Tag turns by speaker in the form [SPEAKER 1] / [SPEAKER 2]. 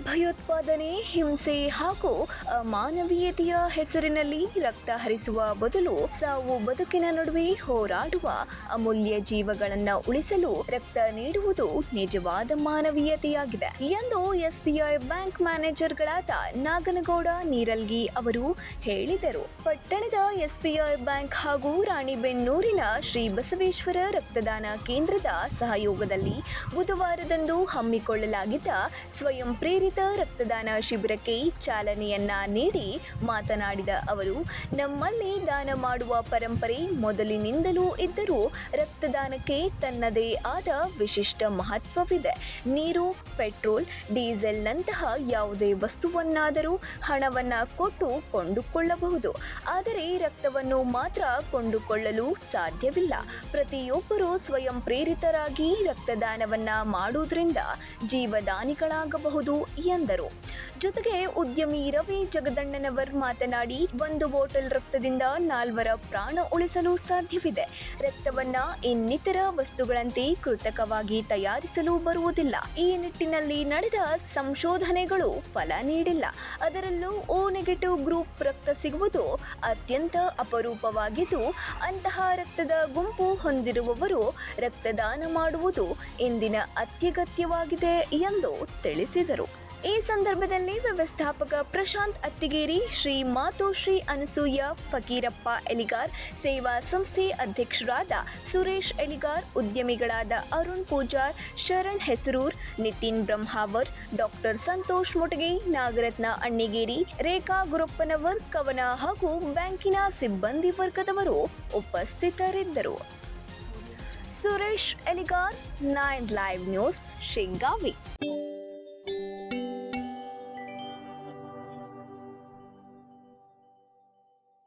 [SPEAKER 1] ಭಯೋತ್ಪಾದನೆ, ಹಿಂಸೆ ಹಾಗೂ ಅಮಾನವೀಯತೆಯ ಹೆಸರಿನಲ್ಲಿ ರಕ್ತ ಹರಿಸುವ ಬದಲು ಸಾವು ಬದುಕಿನ ನಡುವೆ ಹೋರಾಡುವ ಅಮೂಲ್ಯ ಜೀವಗಳನ್ನು ಉಳಿಸಲು ರಕ್ತ ನೀಡುವುದು ನಿಜವಾದ ಮಾನವೀಯತೆಯಾಗಿದೆ ಎಂದು ಎಸ್ಬಿಐ ಬ್ಯಾಂಕ್ ಮ್ಯಾನೇಜರ್ಗಳಾದ ನಾಗನಗೌಡ ನೀರಲ್ಗಿ ಅವರು ಹೇಳಿದರು. ಪಟ್ಟಣದ ಎಸ್ಬಿಐ ಬ್ಯಾಂಕ್ ಹಾಗೂ ರಾಣಿಬೆನ್ನೂರಿನ ಶ್ರೀ ಬಸವೇಶ್ವರ ರಕ್ತದಾನ ಕೇಂದ್ರದ ಸಹಯೋಗದಲ್ಲಿ ಬುಧವಾರದಂದು ಹಮ್ಮಿಕೊಳ್ಳಲಾಗಿದ್ದ ಸ್ವಯಂ ಪ್ರೇರಿತ ರಕ್ತದಾನ ಶಿಬಿರಕ್ಕೆ ಚಾಲನೆಯನ್ನ ನೀಡಿ ಮಾತನಾಡಿದ ಅವರು, ನಮ್ಮಲ್ಲಿ ದಾನ ಮಾಡುವ ಪರಂಪರೆ ಮೊದಲಿನಿಂದಲೂ ಇದ್ದರೂ ರಕ್ತದಾನಕ್ಕೆ ತನ್ನದೇ ಆದ ವಿಶಿಷ್ಟ ಮಹತ್ವವಿದೆ. ನೀರು, ಪೆಟ್ರೋಲ್, ಡೀಸೆಲ್ನಂತಹ ಯಾವುದೇ ವಸ್ತುವನ್ನಾದರೂ ಹಣವನ್ನ ಕೊಟ್ಟು ಕೊಂಡುಕೊಳ್ಳಬಹುದು, ಆದರೆ ರಕ್ತವನ್ನು ಮಾತ್ರ ಕೊಂಡುಕೊಳ್ಳಲು ಸಾಧ್ಯವಿಲ್ಲ. ಪ್ರತಿಯೊಬ್ಬರೂ ಸ್ವಯಂ ಪ್ರೇರಿತರಾಗಿ ರಕ್ತದಾನವನ್ನ ಮಾಡುವುದರಿಂದ ಜೀವದಾನಿಗಳಾಗಬಹುದು ಎಂದರು. ಜೊತೆಗೆ ಉದ್ಯಮಿ ರವಿ ಜಗದಣ್ಣನವರ್ ಮಾತನಾಡಿ, 1 ಬಾಟಲ್ ರಕ್ತದಿಂದ 4 ಪ್ರಾಣ ಉಳಿಸಲು ಸಾಧ್ಯವಿದೆ. ರಕ್ತವನ್ನ ಇನ್ನಿತರ ವಸ್ತುಗಳಂತೆ ಕೃತಕವಾಗಿ ತಯಾರಿಸಲು ಬರುವುದಿಲ್ಲ. ಈ ನಿಟ್ಟಿನಲ್ಲಿ ನಡೆದ ಸಂಶೋಧನೆಗಳು ಫಲ ನೀಡಿಲ್ಲ. ಅದರಲ್ಲೂ ಓ ನೆಗೆಟಿವ್ ಗ್ರೂಪ್ ರಕ್ತ ಸಿಗುವುದು ಅತ್ಯಂತ ಅಪರೂಪವಾಗಿದ್ದು, ಅಂತಹ ರಕ್ತದ ಗುಂಪು ಹೊಂದಿರುವವರು ರಕ್ತದಾನ ಮಾಡುವುದು ಇಂದಿನ ಅತ್ಯಗತ್ಯವಾಗಿದೆ ಎಂದು ತಿಳಿಸಿದರು. ಈ ಸಂದರ್ಭದಲ್ಲಿ ವ್ಯವಸ್ಥಾಪಕ ಪ್ರಶಾಂತ್ ಅತ್ತಿಗೇರಿ, ಶ್ರೀ ಮಾತೋಶ್ರೀ ಅನಸೂಯ ಫಕೀರಪ್ಪ ಎಲಿಗಾರ್, ಸೇವಾ ಸಂಸ್ಥೆ ಅಧ್ಯಕ್ಷರಾದ ಸುರೇಶ್ ಎಲಿಗಾರ್, ಉದ್ಯಮಿಗಳಾದ ಅರುಣ್ ಪೂಜಾರ್, ಶರಣ್ ಹೆಸರೂರ್, ನಿತಿನ್ ಬ್ರಹ್ಮಾವರ್, ಡಾಕ್ಟರ್ ಸಂತೋಷ್ ಮೊಟಗೆ, ನಾಗರತ್ನ ಅಣ್ಣಿಗೇರಿ, ರೇಖಾ ಗುರಪ್ಪನವರ್, ಕವನ ಹಾಗೂ ಬ್ಯಾಂಕಿನ ಸಿಬ್ಬಂದಿ ವರ್ಗದವರು ಉಪಸ್ಥಿತರಿದ್ದರು. Suresh Eligar, 9 live news, Shiggavi.